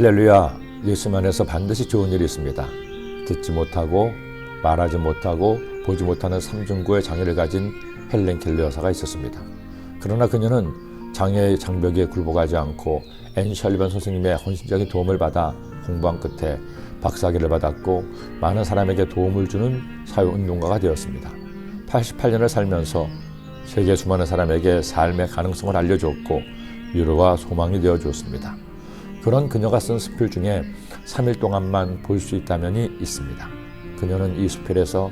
할렐루야, 예수 안에서 반드시 좋은 일이 있습니다. 듣지 못하고 말하지 못하고 보지 못하는 삼중고의 장애를 가진 헬렌 켈러 여사가 있었습니다. 그러나 그녀는 장애의 장벽에 굴복하지 않고 앤 셜리번 선생님의 헌신적인 도움을 받아 공부한 끝에 박사학위를 받았고 많은 사람에게 도움을 주는 사회운동가가 되었습니다. 88년을 살면서 세계 수많은 사람에게 삶의 가능성을 알려주었고 위로와 소망이 되어주었습니다. 그런 그녀가 쓴 수필 중에 3일 동안만 볼 수 있다면이 있습니다. 그녀는 이 수필에서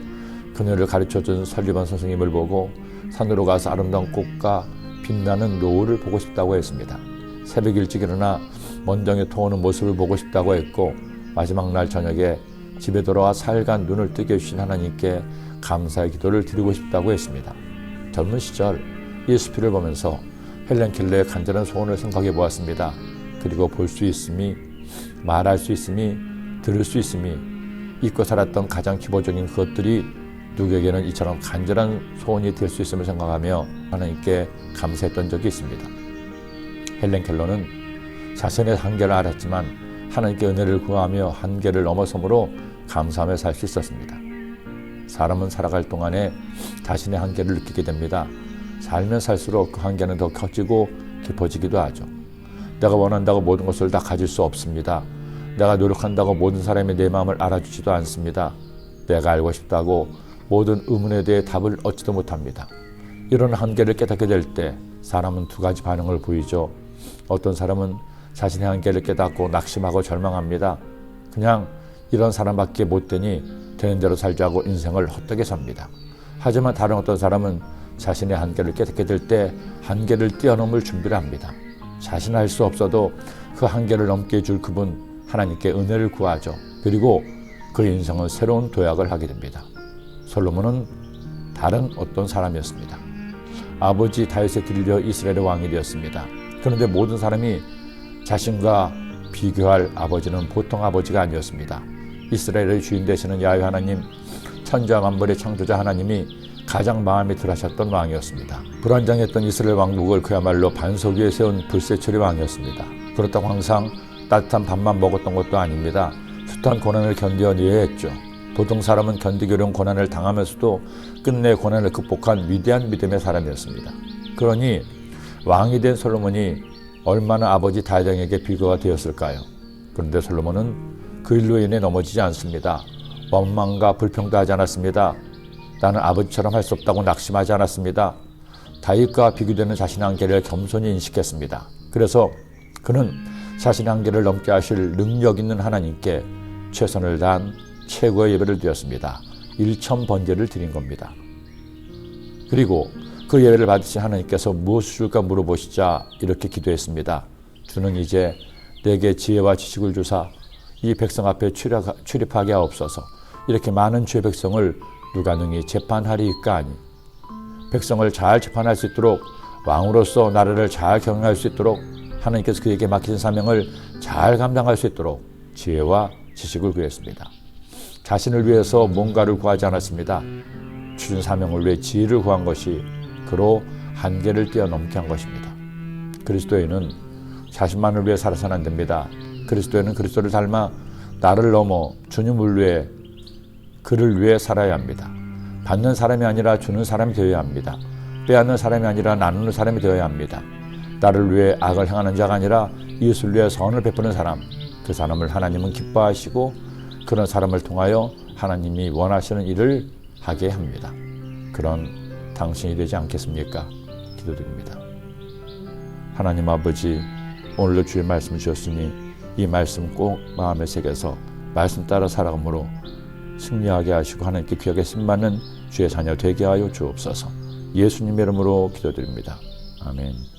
그녀를 가르쳐준 설리번 선생님을 보고 산으로 가서 아름다운 꽃과 빛나는 노을을 보고 싶다고 했습니다. 새벽 일찍 일어나 먼정에 토오는 모습을 보고 싶다고 했고 마지막 날 저녁에 집에 돌아와 사흘간 눈을 뜨게 해주신 하나님께 감사의 기도를 드리고 싶다고 했습니다. 젊은 시절 이 수필을 보면서 헬렌 켈러의 간절한 소원을 생각해 보았습니다. 그리고 볼 수 있음이, 말할 수 있음이, 들을 수 있음이, 잊고 살았던 가장 기본적인 것들이 누구에게는 이처럼 간절한 소원이 될 수 있음을 생각하며 하나님께 감사했던 적이 있습니다. 헬렌 켈러는 자신의 한계를 알았지만 하나님께 은혜를 구하며 한계를 넘어섬으로 감사하며 살 수 있었습니다. 사람은 살아갈 동안에 자신의 한계를 느끼게 됩니다. 살면 살수록 그 한계는 더 커지고 깊어지기도 하죠. 내가 원한다고 모든 것을 다 가질 수 없습니다. 내가 노력한다고 모든 사람이 내 마음을 알아주지도 않습니다. 내가 알고 싶다고 모든 의문에 대해 답을 얻지도 못합니다. 이런 한계를 깨닫게 될 때 사람은 두 가지 반응을 보이죠. 어떤 사람은 자신의 한계를 깨닫고 낙심하고 절망합니다. 그냥 이런 사람밖에 못 되니 되는 대로 살자고 인생을 헛되게 삽니다. 하지만 다른 어떤 사람은 자신의 한계를 깨닫게 될 때 한계를 뛰어넘을 준비를 합니다. 자신은 할 수 없어도 그 한계를 넘게 해줄 그분 하나님께 은혜를 구하죠. 그리고 그 인생은 새로운 도약을 하게 됩니다. 솔로몬은 다른 어떤 사람이었습니다. 아버지 다윗에 들려 이스라엘의 왕이 되었습니다. 그런데 모든 사람이 자신과 비교할 아버지는 보통 아버지가 아니었습니다. 이스라엘의 주인 되시는 야훼 하나님, 천지와 만물의 창조자 하나님이 가장 마음에 들어하셨던 왕이었습니다. 불안정했던 이스라엘 왕국을 그야말로 반석 위에 세운 불세출의 왕이었습니다. 그렇다고 항상 따뜻한 밥만 먹었던 것도 아닙니다. 숱한 고난을 견뎌내야 했죠. 보통 사람은 견디기 어려운 고난을 당하면서도 끝내 고난을 극복한 위대한 믿음의 사람이었습니다. 그러니 왕이 된 솔로몬이 얼마나 아버지 다윗에게 비교가 되었을까요? 그런데 솔로몬은 그 일로 인해 넘어지지 않습니다. 원망과 불평도 하지 않았습니다. 나는 아버지처럼 할 수 없다고 낙심하지 않았습니다. 다윗과 비교되는 자신의 한계를 겸손히 인식했습니다. 그래서 그는 자신의 한계를 넘게 하실 능력 있는 하나님께 최선을 다한 최고의 예배를 드렸습니다. 1,000번제를 드린 겁니다. 그리고 그 예배를 받으신 하나님께서 무엇을 줄까 물어보시자 이렇게 기도했습니다. 주는 이제 내게 지혜와 지식을 주사 이 백성 앞에 출입하게 하옵소서. 이렇게 많은 주의 백성을 누가 능히 재판하리이까니 백성을 잘 재판할 수 있도록 왕으로서 나라를 잘 경영할 수 있도록 하나님께서 그에게 맡기신 사명을 잘 감당할 수 있도록 지혜와 지식을 구했습니다. 자신을 위해서 뭔가를 구하지 않았습니다. 주신 사명을 위해 지혜를 구한 것이 그로 한계를 뛰어넘게 한 것입니다. 그리스도인은 자신만을 위해 살아서는 안 됩니다. 그리스도인은 그리스도를 닮아 나를 넘어 주님을 위해 그를 위해 살아야 합니다. 받는 사람이 아니라 주는 사람이 되어야 합니다. 빼앗는 사람이 아니라 나누는 사람이 되어야 합니다. 나를 위해 악을 행하는 자가 아니라 이웃을 위해 선을 베푸는 사람, 그 사람을 하나님은 기뻐하시고 그런 사람을 통하여 하나님이 원하시는 일을 하게 합니다. 그런 당신이 되지 않겠습니까? 기도드립니다. 하나님 아버지, 오늘도 주의 말씀 주셨으니 이 말씀 꼭 마음에 새겨서 말씀 따라 살아감으로 승리하게 하시고 하나님께 귀하게 쓰임받는 주의 자녀 되게 하여 주옵소서. 예수님의 이름으로 기도드립니다. 아멘.